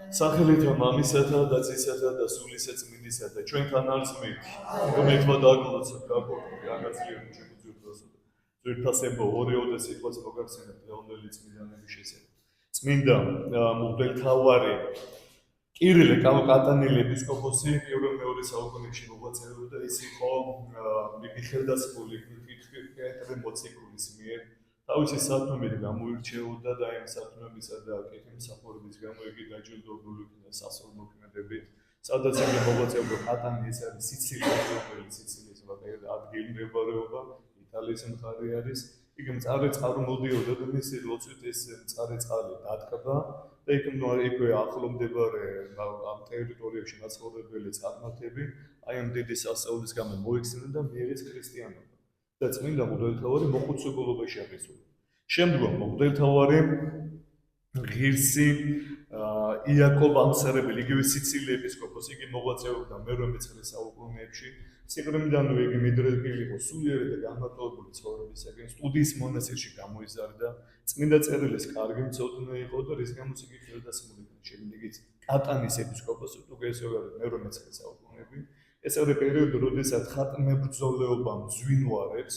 სახელითა მამისათა და ძისათა და სულისა წმინდისათა ჩვენთან არის მეთი რომელთმა დაგლოცოთ გაგობრდე აგაცლიო ჩემო ძვირფასო ძვირფასებო ორეო და სიტყვას მოგახსენებთ დღევანდელი წმინდანების შესახებ წმინდა მღვდელმთავარი კირილე კატანელი ეპისკოპოსი პირველ-მეორე საუკუნეებში მოღვაწეობდა ის იყო მიხელდასმული პეტრე მოციქულის მიერ თავისი სათნოებით გამოირჩეოდა და იმ სათნოებისა და კეთილმსახურების გამო იგი დაჯილდოვებული იქნა სასწავლო მოქმედებით, სადაც იგი მოღვაწეობდა კატანია, ეს არის სიცილიის სოფელი, სიცილიის ადგილი მდებარეობა, იტალიის მხარე არის. იგი მწარე წყარო მოდიოდა და მისი ლოცვით ეს მწარე წყალი დატკბა და იქვე ახლო მდებარე ამ ტერიტორიებში მაცხოვრებელი წარმართები აი ამ დიდი სასწაულის გამო მოიხსნა და მიიღეს ქრისტიანობა. და წმინდა მღვდელმთავარი მოხუცებულობაში აღესრულა. შემდგომ მღვდელმთავარი ღირსი იაკობ ამსარებელი, იგივე სიცილიის ეპისკოპოსი, იგი მოღვაწეობდა მე-19 საუკუნეებში. სიღრმიდანვე იგი მიდრეკილი იყო სულიერი და განმარტოვებული ცხოვრებისაკენ. სტუდიის მონასტერში გამოიზარდა. წმინდა წერილის კარგი მცოდნე იყო და რის გამოც იგი ხელდასმული იქნა. შემდეგიც კატანის ეპისკოპოსი, უგესოვარი მე-19 საუკუნეები. ეს არის პერიოდი, როდესაც ხატმებრძოლეობა მძვინვარებს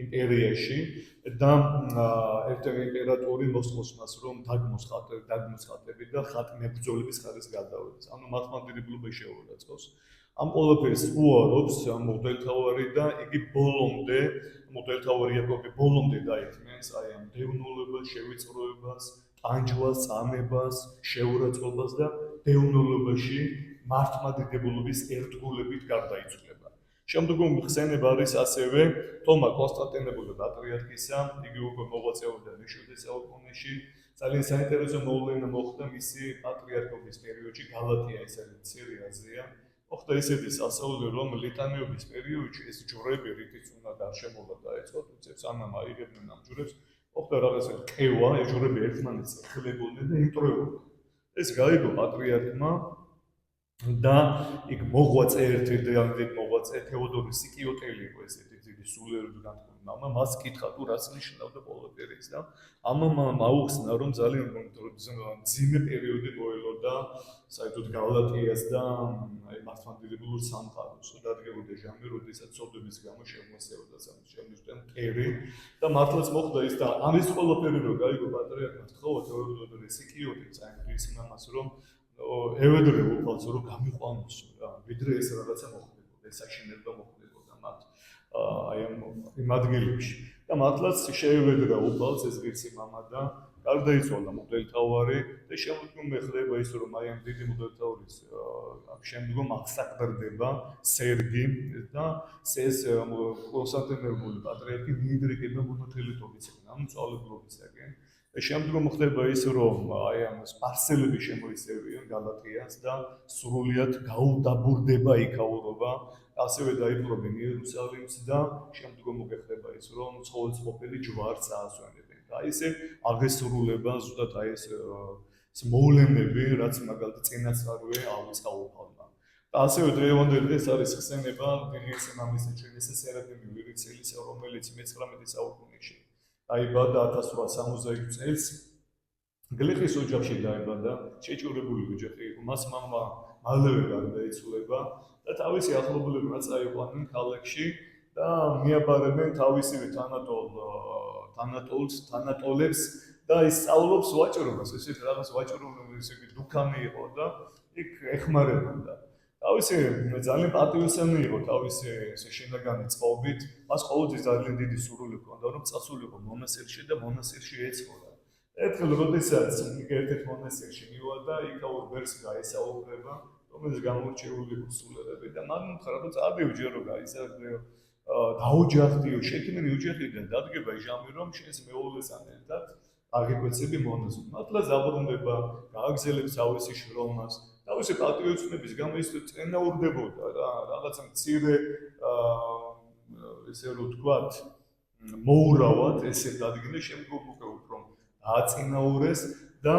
იმპერიაში და ერთ-ერთი იმპერატორი მოსწონს მას, რომ დაგმოსხატები და ხატმებრძოლების ხარისხს გადავედეს. ანუ მართლმადიდებლობა შეურაცხყოფს. ამ ყველაფერს უარობს მღვდელმთავარი და იგი ბოლომდე მღვდელმთავარი იაკობი ბოლომდე დაითმენს აი ამ დევნილობას, შევიწროებას, ტანჯვას, წამებას, შეურაცხყოფას და დევნილობაში მართლმადიდებლობის ერთგულებით გარდაიცვლება. შემდგომ ხსენება არის ასევე თომა კონსტანტინოპოლის პატრიარქისა, იგი უკვე მოღვაწეობდა მე-7 საუკუნეში. ძალიან საინტერესო მოვლენა მოხდა მისი პატრიარქობის პერიოდში გალატია, ეს არის მცირე აზია. მოხდა ისეთი სასწაული, რომ ლიტანიობის პერიოდში ეს ჯვრები, რითიც უნდა გარშემოლა დაეწყოთ, უცებს ამამ აიღებდნენ ამ ჯვრებს, მოხდა რაღაცა კევა, ეს ჯვრები ერთმანეთს ეხლებოდნენ და იმტროებოდნენ. ეს გაიგო პატრიარქმა და იქ მოღვაწე ერთ-ერთი მოღვაწე თეოდორე სიკიოტელი იყო ესეთი დიდი სულიერი განთქმული მამა, მას კითხა თუ რას ნიშნავდა ყველაფერი ეს და ამამ აუხსნა რომ ძალიან მძიმე პერიოდი მოელოდა საერთოდ გალატიას და აი მართლმადიდებლურ სამყაროს. დადგებოდა ჟამი, როდესაც ცოდვების გამო შემოსევდა შემოსტენ კერი და მართლაც მოხდა ის და ამის ყველაფერი რო გაიგო პატრიარქმა თხოვა თეოდორე სიკიოტელს აი ის მამას რომ ევედრე უფალს რომ გამიყვანოს რა ვიდრე ეს რაღაცა მოხდებოდა ეს აშენება მოხდებოდა მათ აი ამ ადგილებში და მართლაც შეევედრა უფალს ეს ღირსი მამა და გარდაიცვალა მღვდელმთავარი და შემდგომ ხდება ის რომ აი ამ დიდი მღვდელმთავრის შემდგომ აღსაყდრდება სერგი და ეს კონსტანტინოპოლის პატრიარქი მიიდრეკება მონოთელიტობისაკენ ანუ წვალებლობისაკენ შემდგომ ხდება ის რომ აი ამ სპარსელები შემოიცევიან გალატიას და სრულიად გაუდაბურდება იქაურობა ასევე დაიპყრობენ იერუსალიმს და შემდგომ მოხდება ის რომ ცხოველმყოფელი ჯვარს აასვენებენ და ესე აღესრულება ზუსტად აი ეს მოვლენები რაც მაგალითად წინასწარვე აუწყაუფალმა და ასევე დღევანდელ დღეს არის ხსენება ღირსი მამისა ჩვენისა სერაფიმ ვირიცილის რომელიც მე-19 საუკუნეში დაიბადა 1860 წელს გლეხის ოჯახში დაიბადა შეჭურებული ოჯახი იყო მას მამა მალევე გარდაიცვალა და თავისი ახლობლებმა წაიყვანენ ქალაქში და მიაბარებენ თავისივე თანატოლებს და ის სწავლობს ვაჭრობას ესეთ რაღაც ვაჭრობის ისეთი დუქანი იყო და იქ ეხმარებოდა თავისი ძალიან პატივისცემი იყო თავისი შინაგანი წყობით მას ყოველთვის ძალიან დიდი სურვილი ჰქონდა რომ წასულიყო მონასტერში და მონასტერში ეცხოვრა ერთხელ როდესაც ერთ-ერთ მონასტერში მივიდა იქაურ ბერს გაესაუბრება რომელიც გამორჩეული იყო სულელები და მან უთხრა რომ წადიო რომ გაიზარდეო დაუჯახდიო შექმენი ოჯახიდან დადგება ჟამი რომ შენს მეუღლესთან ერთად აღიკვეცები მონაზვნად მართლა ზაბრუნდება გააგზელებს თავისი შრომას თავისი პატრიოტიზმის გამო ის წენაურდებოდა რა რაღაცა მცირე ესე რომ ვთქვათ მოურავად ესე დადგინდა შემდგომ უკვე უფრო აწინაურეს და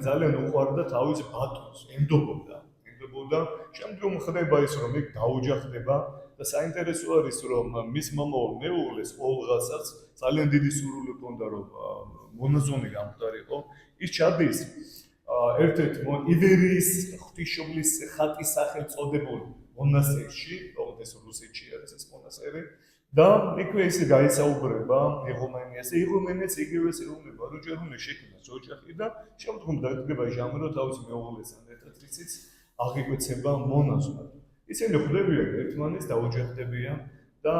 ძალიან უყვარდა თავის ბატონს ენდობოდა შემდგომ ხდება ის რომ იქ დაუჯახდება და საინტერესო არის რომ მის მომავალ მეუღლეს ოლღასაც ძალიან დიდი სურვილი ჰქონდა რომ მონაზონი გამხდარიყო ის ჩადის ერთ-ერთ ივერიის ღვთისმშობლის ხატის სახელით წოდებულ მონასტერში, როგორც ეს რუსეთში არის ეს მონასტერი და იქვე ისე გაისაუბრება იღუმენიას. იღუმენიას იგივეს ეუბნება, რომ ჯერ უნდა შექმნას ოჯახი და შემდგომ დადგება ჟამი, რომ თავის მეუღლესთან ერთად რიციც აღიკვეცება მონაზვნად. ისინი ხვდებიან ერთმანეთს, დაოჯახდებიან და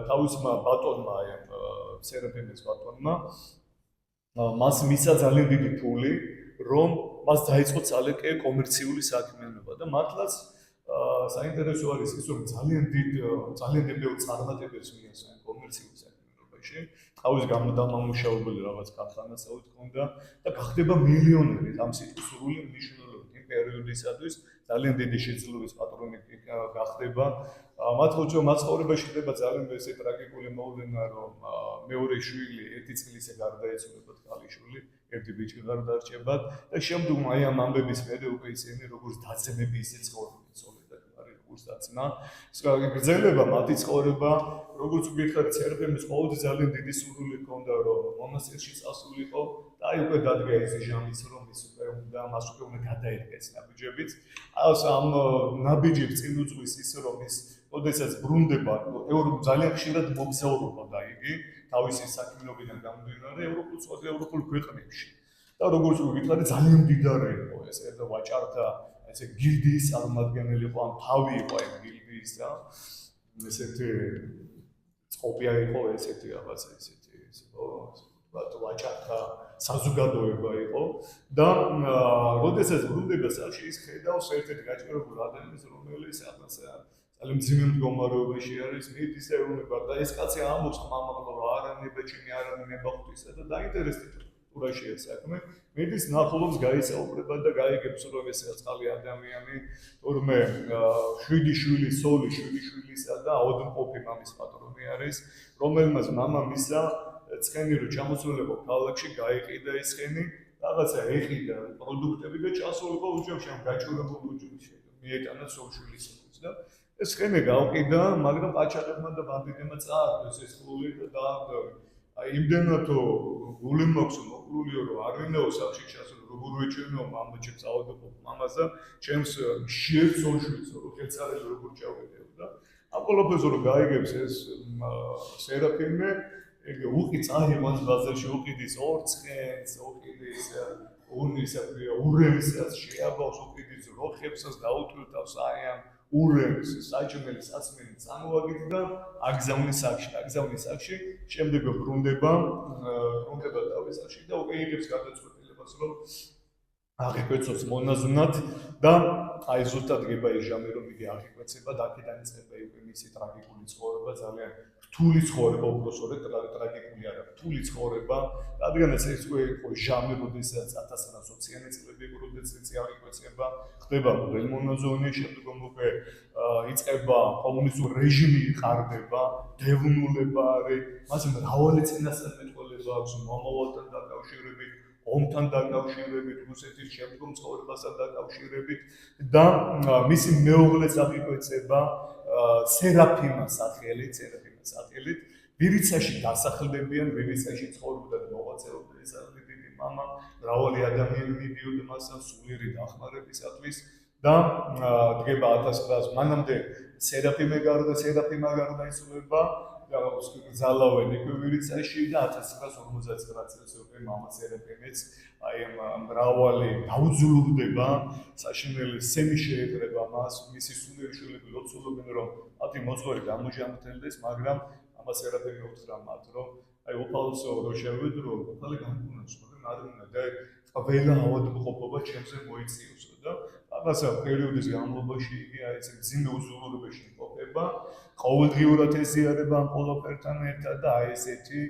თავისმა ბატონმა, სერაფიმეს ბატონმა, მას მისცა ძალიან დიდი ფული, რომ მას დაიწყო ცალკე კომერციული საქმიანობა და მართლაც საინტერესო არის ის, რომ ძალიან ბევრ წარმატებებს მიასწრებენ კომერციულ საქმიანობაში. თავის გამოდამამუშავებელი რაღაც ქარხანასავით ჰქონდა და გახდება მილიონერი ამ სიტყვის სრული მნიშვნელობით იმ პერიოდისათვის ძალიან დიდი შეძლების პატრონი გახდება. მათ ცხოვრებაში ხდება ძალიან ესე ტრაგიკული მოვლენა, რომ მეორე შვილი 1 წლისა გარდაეცვალებათ ქალიშვილი, ერთი ბიჭი გარდარჩებათ და შემდგომ აი ამ ამბების მერე უკვე ისინი როგორც დაძმები ისე ცხოვრობენ სოლიდად არის როგორც დაცმა. გრძელდება მათი ცხოვრება, როგორც ვიხარით, სერაფიმის ყოველთვის ძალიან დიდი სურვილი ჰქონდა, რომ მონასტერში წასულიყო და აი უკვე დადგა ეს ჟამიც, რომ ის უკვე მას უკვე უნდა გადაედგეს ნაბიჯებით. ამ ნაბიჯებს წინ უძღვის ის, რომ ის ოდესაც ბრუნდება, ძალიან ხშირად მოგზაურობდა იგი თავისი საქმიანობიდან გამომდინარე ევროპულ ქვეყნებში. და როგორც ვიკითხავთ, ძალიან მდიდარი იყო ეს ვაჭართა ესე გილდიის წარმომადგენელი იყო, ან თავი იყო ეს გილდიის და ესეთი წყობია იყო ესეთი რაღაცა ესეთი ვაჭართა საზოგადოება იყო და როდესაც ბრუნდება სახში ის ხედავს ერთ-ერთ გაჭირებულ ადამიანს, რომელიც ძალიან მძიმე მდგომარეობაში არის, მიდის ეუბნება და ეს კაცი ამბობს ხმამაღლა რა არანებია ჩემი არანებია ღვთისა და დაინტერესდება ურაშია საქმე. მიდის ნახულობს გაისაუბრება და გაიგებს რომ ეს ახალი ადამიანი თორმე 7 შვილი, სოლი 7 შვილისა და აუდმყოფი მამის პატრონი არის, რომელმაც მამა მისცა ცხენი რომ ჩამოსულიყო ქალაქში, გაიყიდა ეს ცხენი, რაღაცა ეყიდა პროდუქტები და ჩასულიყო უჯრედში, ამ გაჭირებულ უჯრედში. მიეტანა სოლშვილის და ეს ცხენი გავყიდა, მაგრამ პაჭაყებმა და ბანდიტებმა წააგდეს ეს ფული და დაამთავრა. აი იმდენად გული მაქვს მოკლულიო რომ არ ვინაო სახში ჩასულ როგორ ვეჩვენო მამაჩემს აუდმყოფ მამას და ჩემს შეერცოლშვილს რომ ხელსარელი როგორ ჩავედეო და ამ ყველაფერს რომ გაიგებს ეს სერაფიმე ეგ უყი წაიღოს ბაზარში უყიდის ორცხენს უყიდის ურემსაც შეაბავს უყიდის როხებსაც დაუთვლავს აი ამ ურემს საჭმელი საწმელი წამოვაგეთ და აგზავნის სახში შემდეგ ბრუნდება თავის სახში და უკვე იღებს გადაწყვეტილებას რომ აღიკვეცოს მონაზვნად და აი ზუსტად გება ის ჟამი რომ იგი აღიკვეცება და აქედან იწყება უკვე მისი ტრაგიკული ცხოვრება ძალიან რთული ცხოვრება უბრალოდ ტრაგიკული არა რთული ცხოვრება რადგანაც ეს იყო ჟამი როდესაც 1920-იანი წლები როდესაც აღიკვეცება ხდება ველმონაზონი შემდგომ უკვე იწყება კომუნისტური რეჟიმი ხარდება დევნულება არის მასე მრავალი წინასწარმეტყველება აქვს მომავალთან დაკავშირებით ომთან დაკავშირებით, რუსეთის შემდგომ ცხოვრებასთან დაკავშირებით და მისი მეუღლეს აღიკვეცება სერაფიმა სახელით, ვირიცაში დასახლებიან, ვირიცაში ცხოვრობდა და მოღვაწეობდა ეს დიდი მამა, მრავალი ადამიანი მიდიოდა მასთან სულიერი დახმარებისათვის და დგება 1900 მანამდე სერაფიმა გარდაიცვალება ზალავენ ეკვივირიცაში და 1959 წელს უკვე მამა სერაფიმეც აი მრავალი დაუძულურდება საშინელი სემი შეეძრება მას მისი სულიერი შვილები ლოცულობენ რომ მათი მოძღვარი გამოჟამთელდეს მაგრამ მამა სერაფიმე უთხრა მათ რომ აი უფალსო რო შევედრო უფალი განკუნოს მაგრამ არ უნდა და ყველა ავადმყოფობა ჩემზე მოიწიოსო და რაღაცა პერიოდის განმავლობაში იგი აი ეს მძიმე უზრუნველობაში იმყოფება ყოველდღიურად ეზიარება ამ ყველაფერთან ერთად და აი ესეთი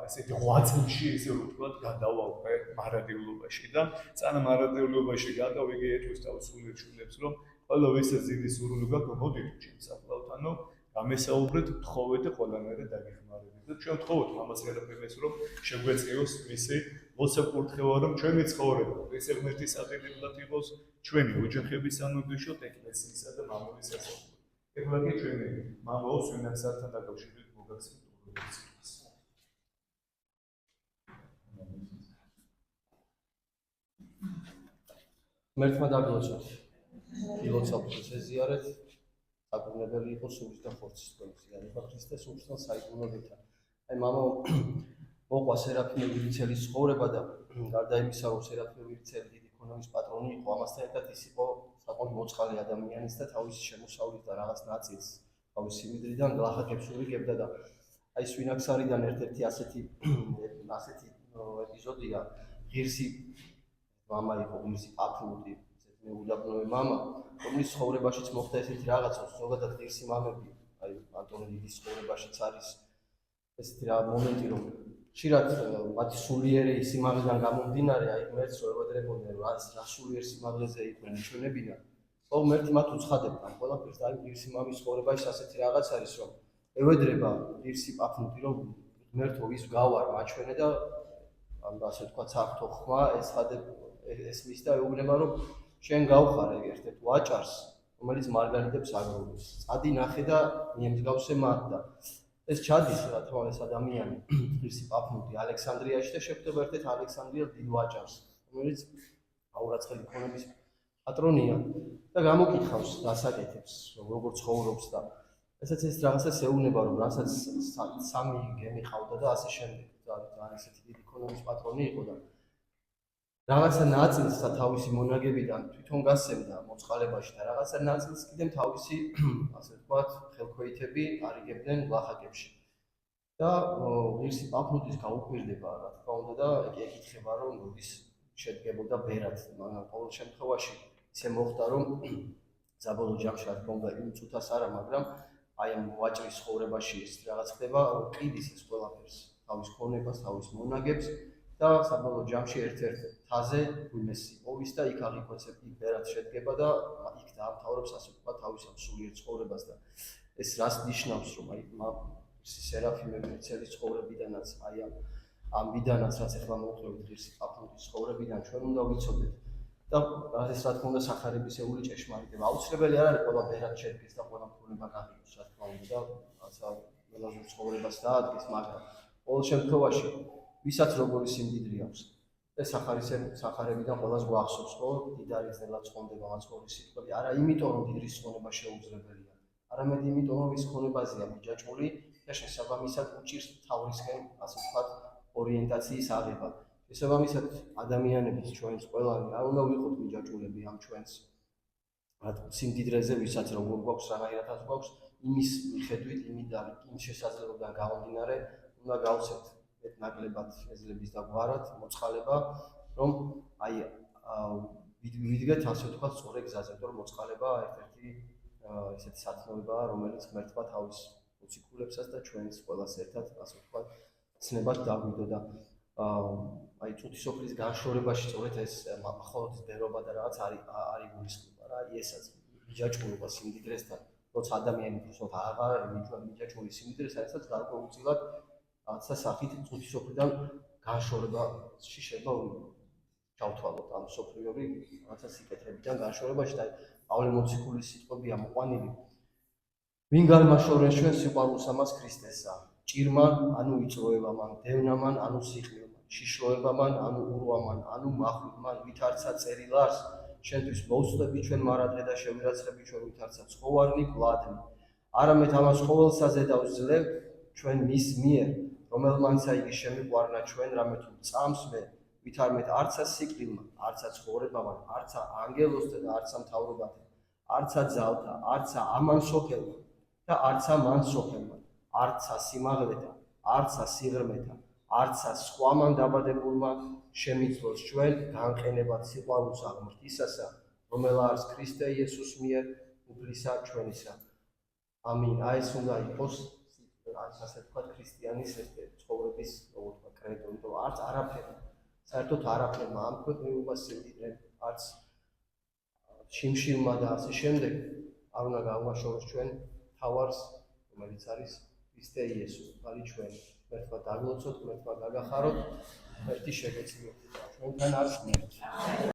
8 წელში ესე ვთქვათ გადავა უკვე მარადიულობაში და წანა მარადიულობაში გადავა იგი ეტყვის თავის სულიერ შვილებს რომ ყველა ვისაც დიდი სურვილი გაქვს მოდით ჩემს საფლავთანო გამესაუბრეთ თხოვეთ და ყველანაირად დაგეხმარებით და ჩვენ თხოვოთ მამას ერაფემეს რომ შეგვეწიოს მისი მოსაკურთხევა რომ ჩვენი ცხოვრება ეს ღმერთის აღებულად იყოს ჩვენი ოჯახების სამუდიშოდ ეკლესიისა და მამების სასწაულს ეხლა კი ჩვენი მამაოს ვინაცართან დაკავშირებით მოგახსენებთ ღმერთმა დაგლოცოთ, ილოცავთ ზეზიარეთ, საკურნებელი იყო სულის და ხორცის ყველის ზიარება ქრისტეს უცხო საიკუნოებთან. აი მამა მოყვა სერაფიმე ვირიცელის ცხოვრება და გარდა იმისა, რომ სერაფიმე ვირიცელი დიდი ქონების პატრონი იყო, ამასთან ერთად ის იყო საკმაოდ მოწყალე ადამიანის და თავისი შემოსავლის და რაღაც ნაწილს თავისი სიმდიდრიდან გლახაკებს ურიგებდა და აი სვინაქსარიდან ერთ-ერთი ასეთი ეპიზოდია, ღირსი მამა იყო, ღირსი აფლუტი, ესეთი მეუდაბნოე მამა, რომლის ცხოვრებაშიც მოხდა ესეთი რაღაცა, ზოგადად ღირსი მამები, აი ანტონი დიდის ცხოვრებაშიც არის ესეთი რა მომენტი, რომ ხშირად მათი სულიერი სიმაღლიდან გამომდინარე, აი ღმერთს ვეუბნებოდნენ, რა სულიერ სიმაღლეზე იყვნენ ჩვენებინა. ღმერთი მათ უცხადებდა ყველაფერს და აი ღირსი მამის ცხოვრებაში ასეთი რაღაც არის, რომ ევედრება ღირსი აფლუტი, რომ ღმერთო ის გავარ მაჩვენე და ასე თქვა საფრთხო ხმა ესმის და ეუბნება, რომ შენ გავხარე ერთ-ერთ ვაჭარს, რომელიც მარგალიტებს აგროვებს. წადი ნახე და მიემსგავსე მათ და ეს ჩადის რა თქმა უნდა ეს ადამიანი ღირსი აფლუტი ალექსანდრიაში და შეხვდება ერთ-ერთ ალექსანდრიელ დიდ ვაჭარს, რომელიც აურაცხელი ქონების პატრონია და გამოკითხავს დასაკეთებს, როგორ ცხოვრობს და ესეც ეს რაღაცას ეუბნება, რომ რასაც სამი გემი ყავდა და ასე შემდეგ. და ესეთი დიდი ქონების პატრონი იყო და რაღაცა ნაწილს თავისი მონაგებიდან თვითონ გასცემდა მოწყალებაში და რაღაცა ნაწილს კიდევ თავისი ასე ვთქვათ ხელქვეითები არიგებდნენ გლახაკებში. და ღირსი აფლუტის გაუკვირდება რა თქმა უნდა და ეკითხება, რომ როდის შედგებოდა ბერად, მაგრამ ყოველ შემთხვევაში ისე მოხდა, რომ საბოლოო ჯამში რა თქმა უნდა იმ წუთას არა, მაგრამ აი ამ ვაჭრის ცხოვრებაში ეს რაღაც ხდება, რომ ყიდის ეს ყველაფერს, თავის ქონებას, თავის მონაგებს და საბოლოო ჯამში ერთ-ერთ თაზე ვინმესი პოვის და იქ აღიქვეცებს, იქ ბერად შედგება და იქ დაამთავრებს ასე ვთქვათ თავის ამ სულიერ ცხოვრებას და ეს რას ნიშნავს, რომ აი სერაფიმე ვირიცელის ცხოვრებიდანაც აი ამბიდანაც რაც ახლა მოვუწევთ ღირსი აფლუტის ცხოვრებიდან ჩვენ უნდა ვიცოდეთ და ეს რა თქმა უნდა სახარებისეული ჭეშმარიტება აუცილებელი არ არის ყველა ბერად შედგეს და ყველა ქონება გაიღოს რა თქმა უნდა და რაცა ყველაზე ცხოვრებას დაადგეს, მაგრამ ყოველ შემთხვევაში ვისაც როგორი სიმდიდრე აქვს ეს სახარებიდან ყველას გვახსოვს, ხო? დიდარი ძნელად ცხონდება მაცხოვრის სიტყვები, არა იმიტომ რომ დიდრის ცხონება შეუძლებელია, არამედ იმიტომ რომ ის ქონებაზეა მიჯაჭვული და შესაბამისად უჭირს თავისკენ ასე ვთქვათ ორიენტაციის აღება. შესაბამისად ადამიანების ჩვენს ყველანი არ უნდა ვიყოთ მიჯაჭვულები ამ ჩვენს სიმდიდრეზე, ვისაც როგორ გვაქვს, რანაირადაც გვაქვს, იმის მიხედვით, იმ შესაძლებლობიდან გამომდინარე უნდა გავცეთ ნაკლებად შეზლების და გვარად მოწყალება, რომ აი ვიდგეთ ასე ვთქვათ სწორ გზაზე, რომ მოწყალება ერთ-ერთი ესეთი სათნოებაა, რომელიც ღმერთმა თავის მოციქულებსაც და ჩვენს ყველას ერთად ასე ვთქვათ ცნებად დაგვიდო და აი წუთისოფლის განშორებაში სწორედ ეს მხოლოდ დერობა და რაღაც არის გულისხმობა რა, ესაც მიჯაჭვულობა სიმდიდრესთან, როცა ადამიანი უბრალოდ აღარ არის მიჯაჭვული სიმდიდრე, საერთოდ გარკვეულწილად რაღაცა სახით წუთისოფლიდან განშორებაში შეიძლება ჩავთვალოთ ამ სოფლიორი რაღაცა სიკეთრებიდან განშორებაში და პავლე მოციქულის სიტყვებია მოყვანილი ვინ განმაშორებს ჩვენ სიყვარულს ამას ქრისტესა ჭირმან ანუ იწროებამან დევნამან ანუ სიხნილმან შიშროებამან ანუ ურვამან ანუ მახვილმან ვითარცა წერილარს შენთვის მოვსწრები ჩვენ მარადღე და შევირაცხები ჩვენ ვითარცა ცხოვარნი ბლადნი არამედ ამას ყოველსა ზედავს ძლევთ ჩვენ მის მიერ რომელმანცა იგი შემიყვარნა ჩვენ რამე თუ წამს მე ვითარმეთ არცა სიკვდილმა არცა ცხოვრებამან არცა ანგელოსთა და არცა მთავრობათა არცა ძალთა არცა ამან სოფელმა და არცა მან სოფელმა არცა სიმაღლეთა არცა სიღრმეთა არცა სხვამან დაბადებულმა შემიძლოს ჩვენ განყენებად სიყვარულს აღმრთისასა რომელაა ქრისტე იესოს მიერ უფლისა ჩვენისა ამინ აი ეს უნდა იყოს ასე ვთქვათ ქრისტიანის ცხოვრების როგორ კრედო, იმიტომ რომ არც არაფერი, საერთოდ არაფერმა ამ ქვეყნიობას სიმდიდრე, არც შიმშილმა და ასე შემდეგ არ უნდა გავუაშოროს ჩვენ თავარს, რომელიც არის ქრისტე იესო, ხალი ჩვენი. ღმერთმა დაგლოცოთ, ღმერთმა გაგახაროთ, ღმერთი შეგეწიოთ. ჩვენთან არის ღმერთი.